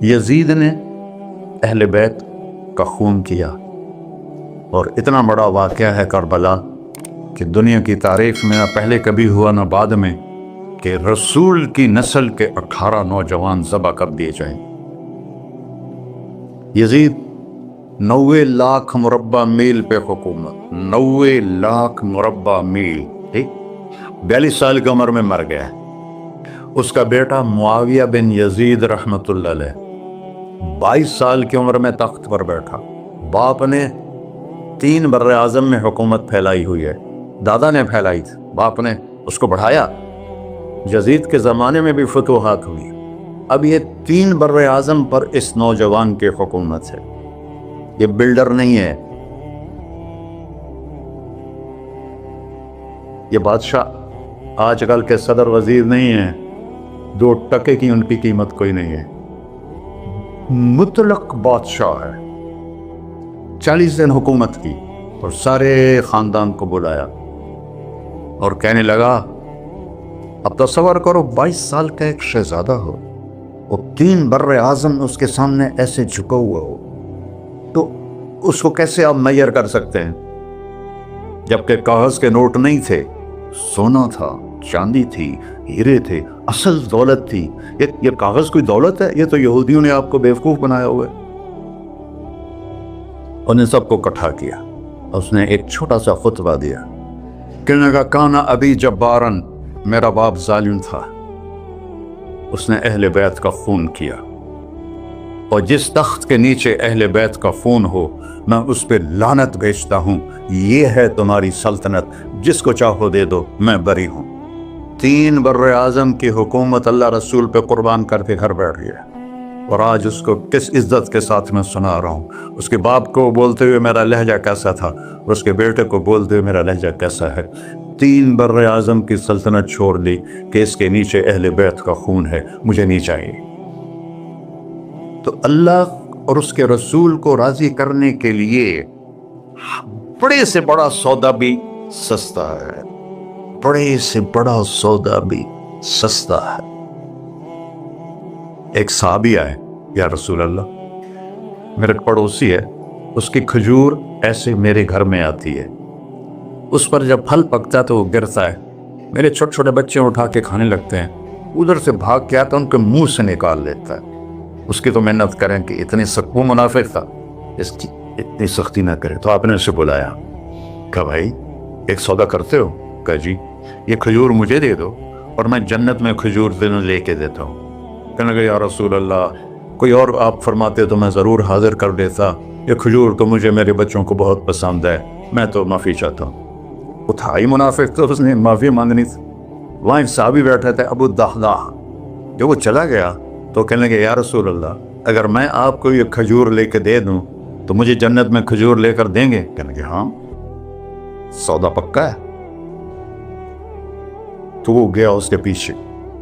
یزید نے اہل بیت کا خون کیا، اور اتنا بڑا واقعہ ہے کربلا کہ دنیا کی تاریخ میں نہ پہلے کبھی ہوا نہ بعد میں کہ رسول کی نسل کے 18 نوجوان ذبح کر دیے جائیں۔ یزید 90 لاکھ مربع میل پہ حکومت، 90 لاکھ مربع میل، 42 سال کی عمر میں مر گیا۔ اس کا بیٹا معاویہ بن یزید رحمت اللہ علیہ 22 سال کی عمر میں تخت پر بیٹھا۔ باپ نے 3 بر اعظم میں حکومت پھیلائی ہوئی ہے، دادا نے پھیلائی تھی، باپ نے اس کو بڑھایا۔ یزید کے زمانے میں بھی فتوحات ہوئی، اب یہ 3 بر اعظم پر اس نوجوان کی حکومت ہے۔ یہ بلڈر نہیں ہے، یہ بادشاہ آج کل کے صدر وزیر نہیں ہیں، 2 ٹکے کی ان کی قیمت کوئی نہیں ہے، مطلق بادشاہ ہے۔ 40 دن حکومت کی اور سارے خاندان کو بلایا اور کہنے لگا، اب تصور کرو 22 سال کا ایک شہزادہ ہو اور 3 بر اعظم اس کے سامنے ایسے جھکا ہوا ہو، تو اس کو کیسے آپ میئر کر سکتے ہیں؟ جبکہ کاغذ کے نوٹ نہیں تھے، سونا تھا، چاندی تھی، ہیرے تھے، اصل دولت تھی۔ یہ کاغذ کوئی دولت ہے؟ یہ تو یہودیوں نے آپ کو بیوقوف بنایا ہوا ہے۔ انہیں سب کو اکٹھا کیا، اس نے ایک چھوٹا سا خطبہ دیا، کہنے لگا، کانا ابی جبارن، میرا باپ ظالم تھا، اس نے اہل بیت کا خون کیا، اور جس تخت کے نیچے اہل بیت کا خون ہو میں اس پہ لعنت بھیجتا ہوں، یہ ہے تمہاری سلطنت، جس کو چاہو دے دو، میں بری ہوں۔ 3 بر اعظم کی حکومت اللہ رسول پہ قربان کر کے گھر بیٹھ گیا، اور آج اس کو کس عزت کے ساتھ میں سنا رہا ہوں۔ اس کے باپ کو بولتے ہوئے میرا لہجہ کیسا تھا، اور اس کے بیٹے کو بولتے ہوئے میرا لہجہ کیسا ہے۔ 3 بر اعظم کی سلطنت چھوڑ دی کہ اس کے نیچے اہل بیت کا خون ہے، مجھے نہیں چاہیے۔ تو اللہ اور اس کے رسول کو راضی کرنے کے لیے بڑے سے بڑا سودا بھی سستا ہے، بڑے سے بڑا سودا بھی سستا ہے۔ ایک صحابی آئے، یا رسول اللہ، میرے پڑوسی ہے، اس کی کھجور ایسے میرے گھر میں آتی ہے، اس پر جب پھل پکتا ہے تو وہ گرتا ہے، میرے چھوٹے چھوٹے بچے اٹھا کے کھانے لگتے ہیں، ادھر سے بھاگ کے آتا ہے ان کے منہ سے نکال لیتا ہے۔ اس کی تو محنت کریں کہ اتنی سخت، وہ منافق تھا، اس کی اتنی سختی نہ کرے۔ تو آپ نے اسے بلایا، کہا بھائی ایک سودا کرتے ہو؟ کہا جی، یہ کھجور مجھے دے دو اور میں جنت میں کھجور دنوں لے کے دیتا ہوں۔ کہنے لگا، یا رسول اللہ، کوئی اور آپ فرماتے تو میں ضرور حاضر کر دیتا، یہ کھجور تو مجھے میرے بچوں کو بہت پسند ہے، میں تو معافی چاہتا ہوں۔ اٹھائی منافق، تو اس نے معافی مانگنی تھی۔ وہاں ایک صحابی بیٹھے تھے، ابو الدحداح، جب وہ چلا گیا تو کہنے لگے، یا رسول اللہ، اگر میں آپ کو یہ کھجور لے کے دے دوں تو مجھے جنت میں کھجور لے کر دیں گے؟ کہنے لگے، ہاں، سودا پکا ہے۔ تو وہ گیا اس کے پیچھے،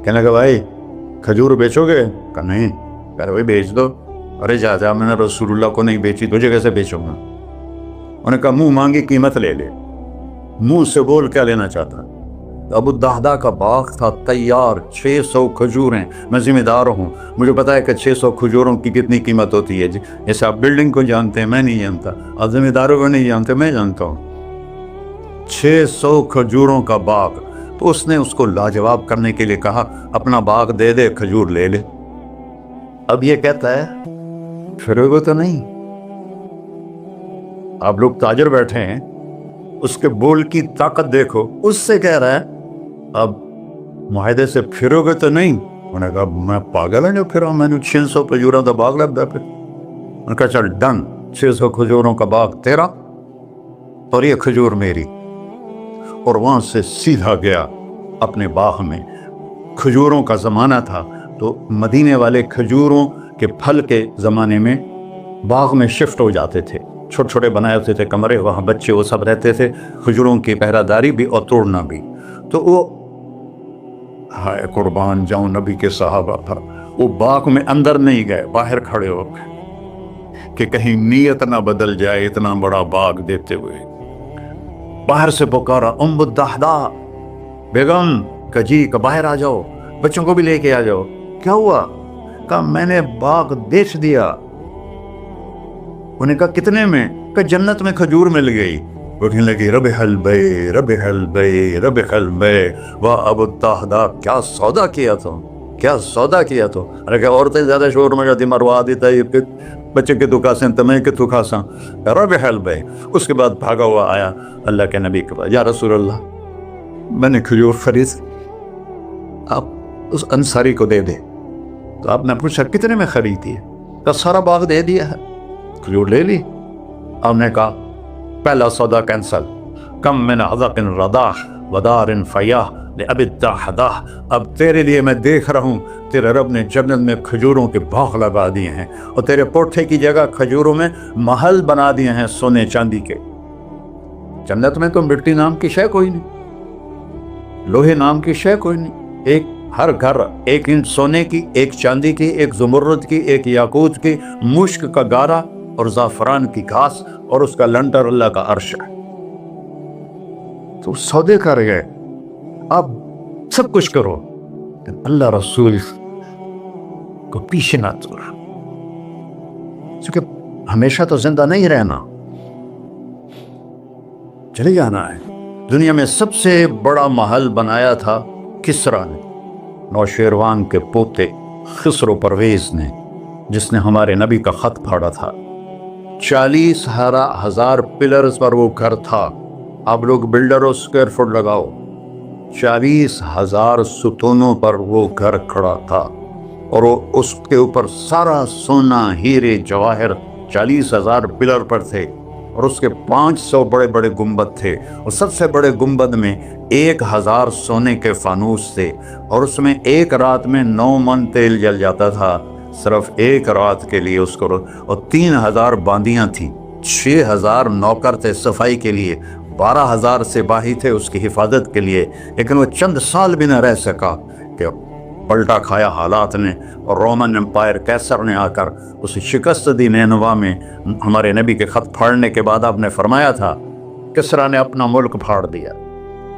کہنے لگا، بھائی کھجور بیچو گے؟ کہا نہیں۔ کہہ رہے، بھائی بیچ دو۔ ارے جا، میں نے رسول اللہ کو نہیں بیچی، تجھے کیسے بیچوں گا؟ انہوں نے کہا، منہ مانگی قیمت لے لے، منہ سے بول کیا لینا چاہتا۔ ابو الدحداح کا باغ تھا تیار، 600 کھجوریں، میں ذمہ دار ہوں، مجھے پتا ہے کہ 600 کھجوروں کی کتنی قیمت ہوتی ہے۔ جیسے آپ بلڈنگ کو جانتے ہیں، میں نہیں جانتا، آپ ذمہ داروں کو نہیں جانتے، میں جانتا ہوں۔ 600 کھجوروں کا باغ۔ تو اس نے اس کو لاجواب کرنے کے لیے کہا، اپنا باغ دے دے، کھجور لے لے۔ اب یہ کہتا ہے، پھرو تو نہیں، آپ لوگ تاجر بیٹھے ہیں، اس کے بول کی طاقت دیکھو، اس سے کہہ رہا ہے اب معاہدے سے پھرو گے تو نہیں؟ انہوں نے کہا، میں پاگل ہوں جو پھرا، میں نے 600 کھجوروں کا باغ لگ گیا۔ پھر انہوں نے کہا، چل ڈن، 600 کھجوروں کا باغ تیرا اور یہ کھجور میری۔ اور وہاں سے سیدھا گیا اپنے باغ میں۔ کھجوروں کا زمانہ تھا تو مدینے والے کھجوروں کے پھل کے زمانے میں باغ میں شفٹ ہو جاتے تھے، چھوٹے چھوٹے بنائے ہوتے تھے کمرے، وہاں بچے وہ سب رہتے تھے، کھجوروں کی پہرہ داری بھی اور توڑنا بھی۔ تو وہ، ہائے قربان جاؤں نبی کے صحابہ تھا، وہ باغ میں اندر نہیں گئے، باہر کھڑے ہو کہ کہیں نیت نہ بدل جائے، اتنا بڑا باغ دیتے ہوئے۔ باہر سے پکارا، ام الدحداح بیگم، کہ جی، کہ باہر آ جاؤ، بچوں کو بھی لے کے آ جاؤ۔ کیا ہوا؟ کہا میں نے باغ بیچ دیا. انہیں کہا کتنے میں؟ کہ جنت میں کھجور مل گئی. وہ کہنے لگی ربح البیع ربح البیع ربح البیع. واہ ابو الدہداء کیا سودا کیا تو، کیا سودا کیا تو. ارے کہ عورتیں زیادہ شور میں جاتی مروا دیتا ہے یہ بچے کے تو کھاسیں تمہیں کے تو کھاساں. ربح البیع. اس کے بعد بھاگا ہوا آیا اللہ کے نبی کے پاس. یا رسول اللہ میں نے کھجور خرید، آپ اس انصاری کو دے دے. تو آپ نے پوچھا کتنے میں خریدی ہے؟ کہ سارا باغ دے دیا ہے. کھجور لے لی. آپ نے کہا پہلا سودا کینسل. کم من عذق رداح ودار فیاح لأبی الدہداء. اب تیرے لیے میں دیکھ رہا ہوں تیرے رب نے جنت میں کھجوروں کے باغ لگا دیے ہیں اور تیرے کوٹھے کی جگہ کھجوروں میں محل بنا دیے ہیں سونے چاندی کے. جنت میں تو مٹی نام کی شے کوئی نہیں، لوہے نام کی شے کوئی نہیں. ایک ہر گھر ایک انچ سونے کی، ایک چاندی کی، ایک زمرد کی، ایک یاقوت کی، مشک کا گارا اور زعفران کی گھاس اور اس کا لنٹر اللہ کا عرش ہے. تو سودے کر گئے. آپ سب کچھ کرو اللہ رسول کو پیچھے نہ چھوڑ، کیونکہ ہمیشہ تو زندہ نہیں رہنا، چلے جانا ہے. دنیا میں سب سے بڑا محل بنایا تھا کسریٰ نے، نوشیروان کے پوتے خسرو پرویز نے، جس نے ہمارے نبی کا خط پھاڑا تھا. 40,000 پلرز پر وہ گھر تھا. آپ لوگ بلڈر اور سکوائر فٹ لگاؤ، 40,000 ستونوں پر وہ گھر کھڑا تھا اور وہ اس کے اوپر سارا سونا ہیرے جواہر 40,000 پلر پر تھے اور اس کے 500 بڑے بڑے گنبد تھے اور سب سے بڑے گنبد میں 1,000 سونے کے فانوس تھے اور اس میں ایک رات میں 9 من تیل جل جاتا تھا صرف ایک رات کے لیے اس کو. اور 3,000 باندیاں تھیں، 6,000 نوکر تھے صفائی کے لیے، 12,000 سپاہی تھے اس کی حفاظت کے لیے. لیکن وہ چند سال بھی نہ رہ سکا کہ پلٹا کھایا حالات نے اور رومن امپائر کیسر نے آ کر اسے شکست دی. نینوا میں ہمارے نبی کے خط پھاڑنے کے بعد آپ نے فرمایا تھا کسریٰ نے اپنا ملک پھاڑ دیا.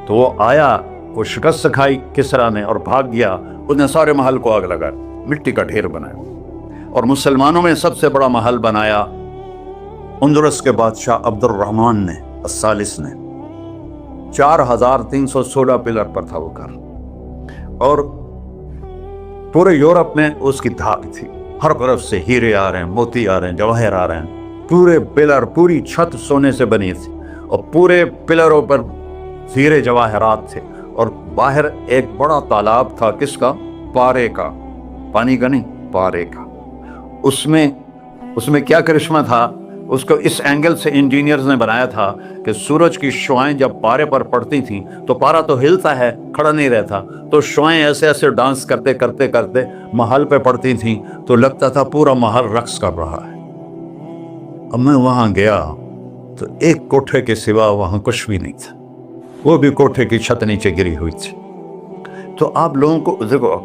تو وہ آیا، وہ شکست کھائی کسریٰ نے اور بھاگ گیا. اس نے سارے محل کو آگ لگا، مٹی کا ڈھیر بنایا. اور مسلمانوں میں سب سے بڑا محل بنایا اندلس کے بادشاہ عبد الرحمن نے الثالث نے. 4,316 پلر پر تھا وہ گھر اور پورے یورپ میں اس کی دھاک تھی. ہر طرف سے ہیرے آ رہے ہیں، موتی آ رہے ہیں، جواہر آ رہے ہیں. پورے پلر، پوری چھت سونے سے بنی تھی اور پورے پلروں پر ہیرے جواہرات تھے. اور باہر ایک بڑا تالاب تھا، کس کا؟ پارے کا، پانی کا نہیں، پارے کا. اس میں کیا کرشمہ تھا؟ اس کو اس اینگل سے انجینئرز نے بنایا تھا کہ سورج کی شعائیں جب پارے پر پڑتی تھیں تو پارا تو ہلتا ہے، کھڑا نہیں رہتا، تو شعائیں ایسے ایسے ڈانس کرتے کرتے کرتے محل پہ پڑتی تھیں تو لگتا تھا پورا محل رقص کر رہا ہے. اب میں وہاں گیا تو ایک کوٹھے کے سوا وہاں کچھ بھی نہیں تھا، وہ بھی کوٹھے کی چھت نیچے گری ہوئی تھی. تو آپ لوگوں کو دیکھو،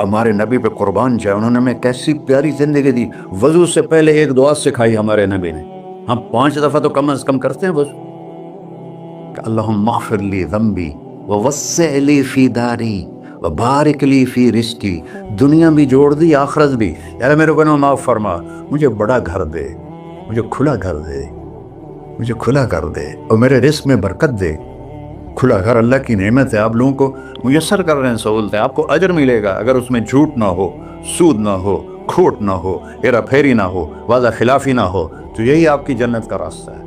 ہمارے نبی پہ قربان جائے، انہوں نے ہمیں کیسی پیاری زندگی دی. وضو سے پہلے ایک دعا سکھائی ہمارے نبی نے. ہم 5 دفعہ تو کم از کم کرتے ہیں وضو کہ اللہم اغفر لی ذنبی ووسع لی فی داری وبارک لی فی رزقی. دنیا بھی جوڑ دی، آخرت بھی. یار میرے کو معاف فرما، مجھے بڑا گھر دے، مجھے کھلا گھر دے، مجھے کھلا کر دے اور میرے رزق میں برکت دے. کھلا گھر اللہ کی نعمت ہے، آپ لوگوں کو میسر کر رہے ہیں سہولتیں. آپ کو اجر ملے گا اگر اس میں جھوٹ نہ ہو، سود نہ ہو، کھوٹ نہ ہو، ہیرا پھیری نہ ہو، وعدہ خلافی نہ ہو. تو یہی آپ کی جنت کا راستہ ہے.